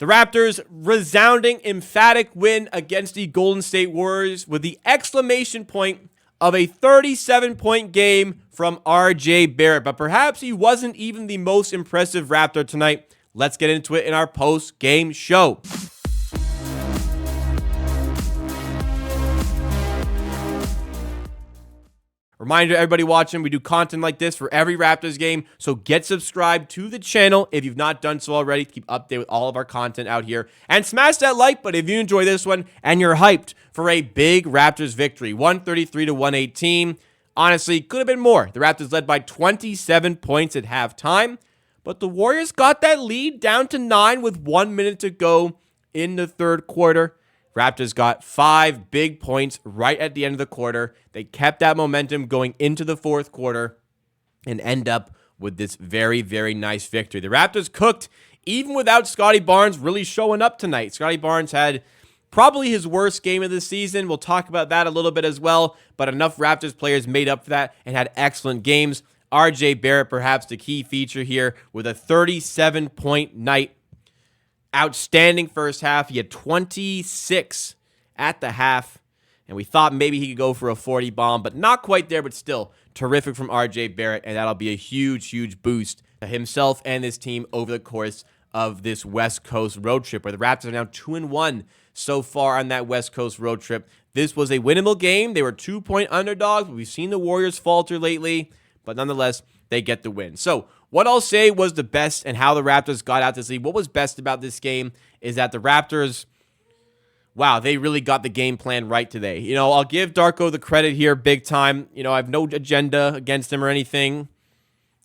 The Raptors' resounding, emphatic win against the Golden State Warriors with the exclamation point of a 37-point game from RJ Barrett. But perhaps he wasn't even the most impressive Raptor tonight. Let's get into it in our post-game show. Reminder to everybody watching, we do content like this for every Raptors game, so get subscribed to the channel if you've not done so already to keep updated with all of our content out here. And smash that like button if you enjoy this one and you're hyped for a big Raptors victory, 133-118. Honestly, could have been more. The Raptors led by 27 points at halftime, but the Warriors got that lead down to 9 with 1 minute to go in the third quarter. Raptors got 5 big points right at the end of the quarter. They kept that momentum going into the fourth quarter and end up with this very, very nice victory. The Raptors cooked even without Scottie Barnes really showing up tonight. Scottie Barnes had probably his worst game of the season. We'll talk about that a little bit as well, but enough Raptors players made up for that and had excellent games. RJ Barrett, perhaps the key feature here, with a 37-point night. Outstanding first half. He had 26 at the half, and we thought maybe he could go for a 40 bomb, but not quite there, but still terrific from RJ Barrett, and that'll be a huge, huge boost to himself and his team over the course of this West Coast road trip, where the Raptors are now 2-1 so far on that West Coast road trip. This was a winnable game. They were 2-point underdogs. We've seen the Warriors falter lately, but nonetheless, they get the win. So what I'll say was the best and how the Raptors got out this lead. What was best about this game is that the Raptors, wow, they really got the game plan right today. You know, I'll give Darko the credit here big time. You know, I have no agenda against him or anything.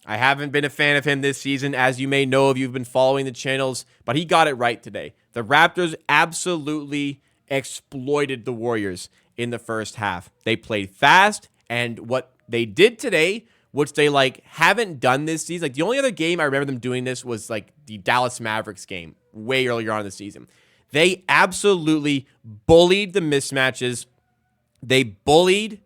I haven't been a fan of him this season, as you may know if you've been following the channels, but he got it right today. The Raptors absolutely exploited the Warriors in the first half. They played fast, and what they did today, which they haven't done this season. Like, the only other game I remember them doing this was the Dallas Mavericks game way earlier on in the season. They absolutely bullied the mismatches. They bullied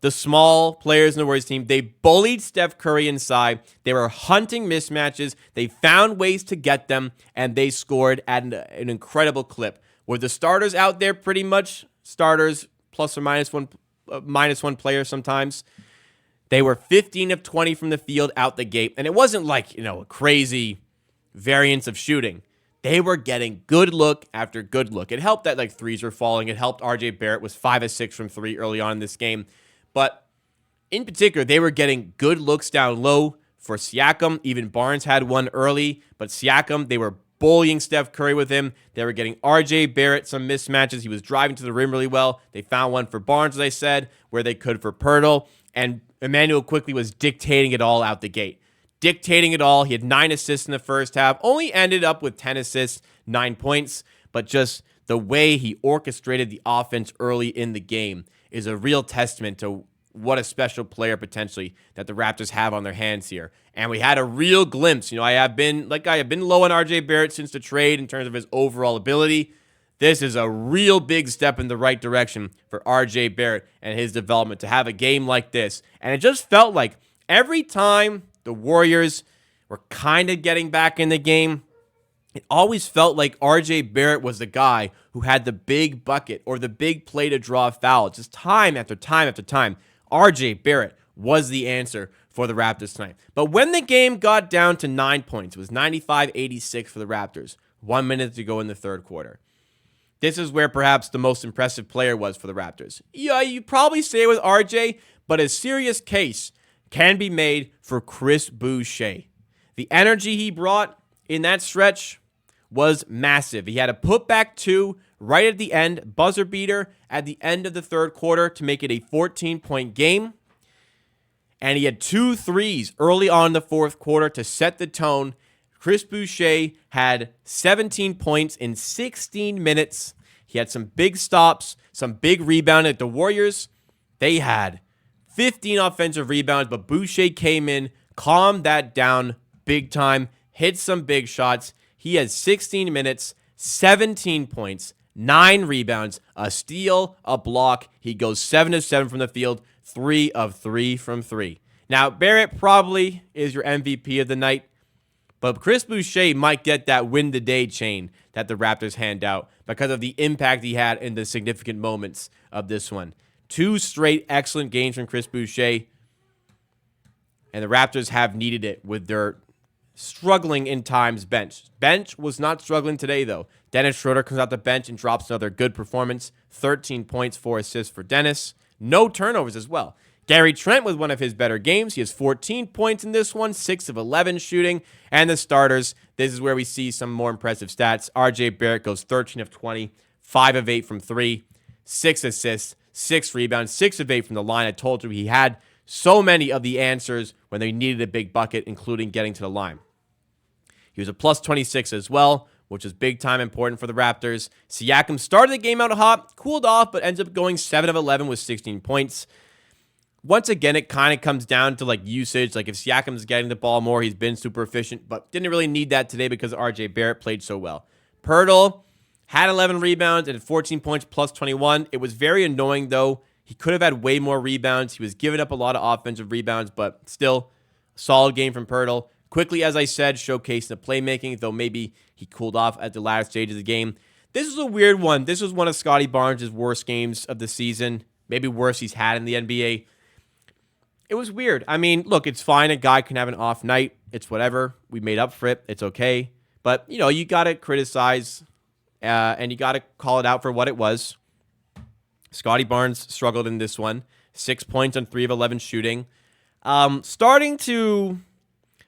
the small players in the Warriors team. They bullied Steph Curry inside. They were hunting mismatches. They found ways to get them, and they scored at an incredible clip. Were the starters out there pretty much starters plus or minus one player sometimes? They were 15 of 20 from the field out the gate, and it wasn't a crazy variance of shooting. They were getting good look after good look. It helped that threes were falling. It helped RJ Barrett was 5 of 6 from 3 early on in this game. But in particular, they were getting good looks down low for Siakam. Even Barnes had one early, but Siakam, they were bullying Steph Curry with him. They were getting RJ Barrett some mismatches. He was driving to the rim really well. They found one for Barnes, as I said, where they could for Pirtle. And Emmanuel quickly was dictating it all out the gate. Dictating it all. He had 9 assists in the first half. Only ended up with 10 assists, 9 points. But just the way he orchestrated the offense early in the game is a real testament to what a special player potentially that the Raptors have on their hands here. And we had a real glimpse. You know, I have been low on RJ Barrett since the trade in terms of his overall ability. This is a real big step in the right direction for RJ Barrett and his development to have a game like this. And it just felt like every time the Warriors were kind of getting back in the game, it always felt like RJ Barrett was the guy who had the big bucket or the big play to draw a foul. Just time after time after time, RJ Barrett was the answer for the Raptors tonight. But when the game got down to 9 points, it was 95-86 for the Raptors. 1 minute to go in the third quarter. This is where perhaps the most impressive player was for the Raptors. Yeah, you probably say it was RJ, but a serious case can be made for Chris Boucher. The energy he brought in that stretch was massive. He had a putback 2 right at the end, buzzer beater at the end of the third quarter to make it a 14-point game. And he had 2 threes early on in the fourth quarter to set the tone. Chris Boucher had 17 points in 16 minutes. He had some big stops, some big rebounding. The Warriors, they had 15 offensive rebounds, but Boucher came in, calmed that down big time, hit some big shots. He had 16 minutes, 17 points, 9 rebounds, a steal, a block. He goes 7 of 7 from the field, 3 of 3 from 3. Now, Barrett probably is your MVP of the night, But Chris Boucher might get that win the day chain that the Raptors hand out because of the impact he had in the significant moments of this one. 2 straight excellent games from Chris Boucher. And the Raptors have needed it with their struggling in times bench. Bench was not struggling today, though. Dennis Schroeder comes out the bench and drops another good performance. 13 points, 4 assists for Dennis. No turnovers as well. Gary Trent with one of his better games. He has 14 points in this one, 6 of 11 shooting. And the starters, this is where we see some more impressive stats. RJ Barrett goes 13 of 20, 5 of 8 from 3, 6 assists, 6 rebounds, 6 of 8 from the line. I told you he had so many of the answers when they needed a big bucket, including getting to the line. He was a plus 26 as well, which is big time important for the Raptors. Siakam started the game out hot, cooled off, but ends up going 7 of 11 with 16 points. Once again, it kind of comes down to usage. If Siakam's getting the ball more, he's been super efficient, but didn't really need that today because RJ Barrett played so well. Poeltl had 11 rebounds and 14 points plus 21. It was very annoying, though. He could have had way more rebounds. He was giving up a lot of offensive rebounds, but still, solid game from Poeltl. Quickly, as I said, showcasing the playmaking, though maybe he cooled off at the latter stage of the game. This was a weird one. This was one of Scottie Barnes' worst games of the season, maybe worst he's had in the NBA. It was weird. I mean, look, it's fine. A guy can have an off night. It's whatever. We made up for it. It's okay. But, you got to criticize and you got to call it out for what it was. Scottie Barnes struggled in this one. 6 points on 3 of 11 shooting. Starting to,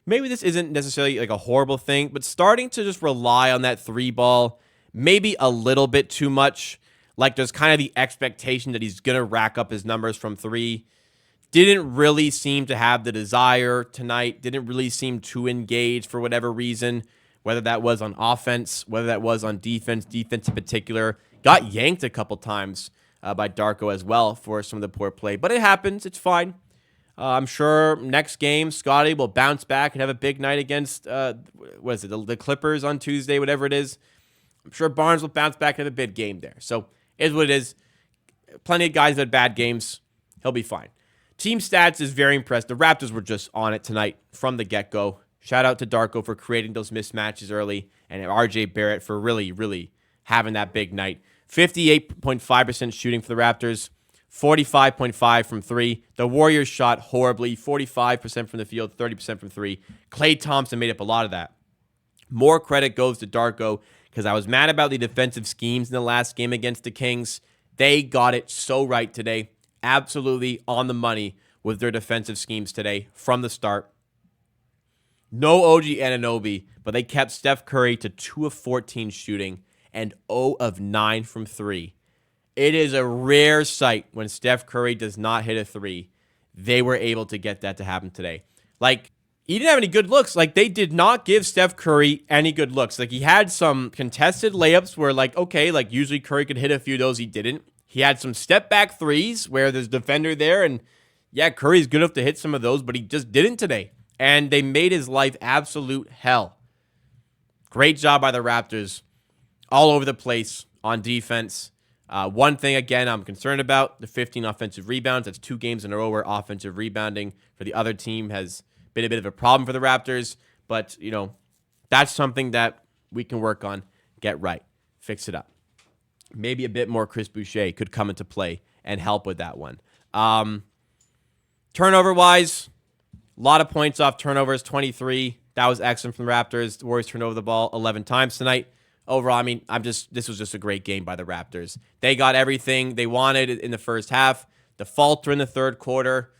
maybe this isn't necessarily a horrible thing, but starting to just rely on that 3 ball maybe a little bit too much. There's kind of the expectation that he's going to rack up his numbers from 3. Didn't really seem to have the desire tonight. Didn't really seem too engaged for whatever reason, whether that was on offense, whether that was on defense in particular. Got yanked a couple times by Darko as well for some of the poor play. But it happens. It's fine. I'm sure next game, Scottie will bounce back and have a big night against, the Clippers on Tuesday, whatever it is. I'm sure Barnes will bounce back and have a big game there. So, it is what it is. Plenty of guys that had bad games. He'll be fine. Team stats is very impressed. The Raptors were just on it tonight from the get-go. Shout out to Darko for creating those mismatches early, and RJ Barrett for really, really having that big night. 58.5% shooting for the Raptors, 45.5% from 3. The Warriors shot horribly, 45% from the field, 30% from 3. Klay Thompson made up a lot of that. More credit goes to Darko because I was mad about the defensive schemes in the last game against the Kings. They got it so right today. Absolutely on the money with their defensive schemes today from the start. No OG Anunoby, but they kept Steph Curry to 2 of 14 shooting and 0 of 9 from 3. It is a rare sight when Steph Curry does not hit a 3. They were able to get that to happen today. He didn't have any good looks. They did not give Steph Curry any good looks. He had some contested layups where, usually Curry could hit a few of those. He didn't. He had some step-back threes where there's a defender there, and yeah, Curry's good enough to hit some of those, but he just didn't today. And they made his life absolute hell. Great job by the Raptors. All over the place on defense. One thing, again, I'm concerned about, the 15 offensive rebounds. That's 2 games in a row where offensive rebounding for the other team has been a bit of a problem for the Raptors. But, that's something that we can work on, get right, fix it up. Maybe a bit more Chris Boucher could come into play and help with that one. Turnover-wise, a lot of points off turnovers, 23. That was excellent from the Raptors. The Warriors turned over the ball 11 times tonight. Overall, this was just a great game by the Raptors. They got everything they wanted in the first half. The falter in the third quarter.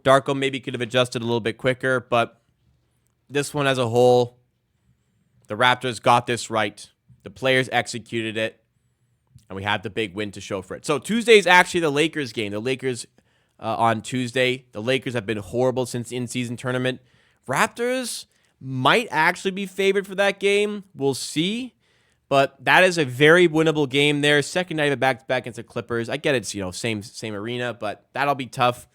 Darko maybe could have adjusted a little bit quicker, but this one as a whole, the Raptors got this right. The players executed it. And we had the big win to show for it. So Tuesday is actually the Lakers game. The Lakers on Tuesday. The Lakers have been horrible since the in-season tournament. Raptors might actually be favored for that game. We'll see. But that is a very winnable game there. Second night of a back-to-back against the Clippers. I get it's same arena, but that'll be tough.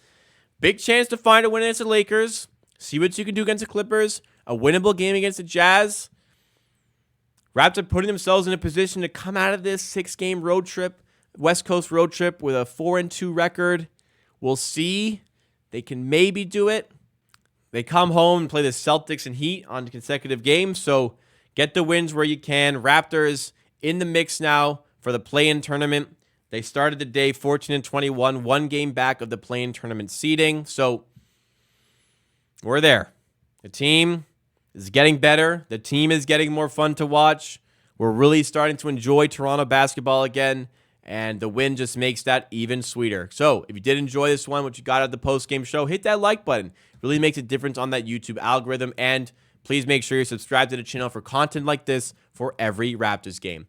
Big chance to find a win against the Lakers. See what you can do against the Clippers. A winnable game against the Jazz. Raptors putting themselves in a position to come out of this 6-game road trip, West Coast road trip, with a 4-2 record. We'll see. They can maybe do it. they come home and play the Celtics and Heat on consecutive games. So get the wins where you can. Raptors in the mix now for the play-in tournament. They started the day 14-21, 1 game back of the play-in tournament seeding. So we're there. The team is getting better. The team is getting more fun to watch. We're really starting to enjoy Toronto basketball again, and the win just makes that even sweeter. So if you did enjoy this one, what you got out of the post-game show, hit that like button. It really makes a difference on that YouTube algorithm, and please make sure you're subscribed to the channel for content like this for every Raptors game.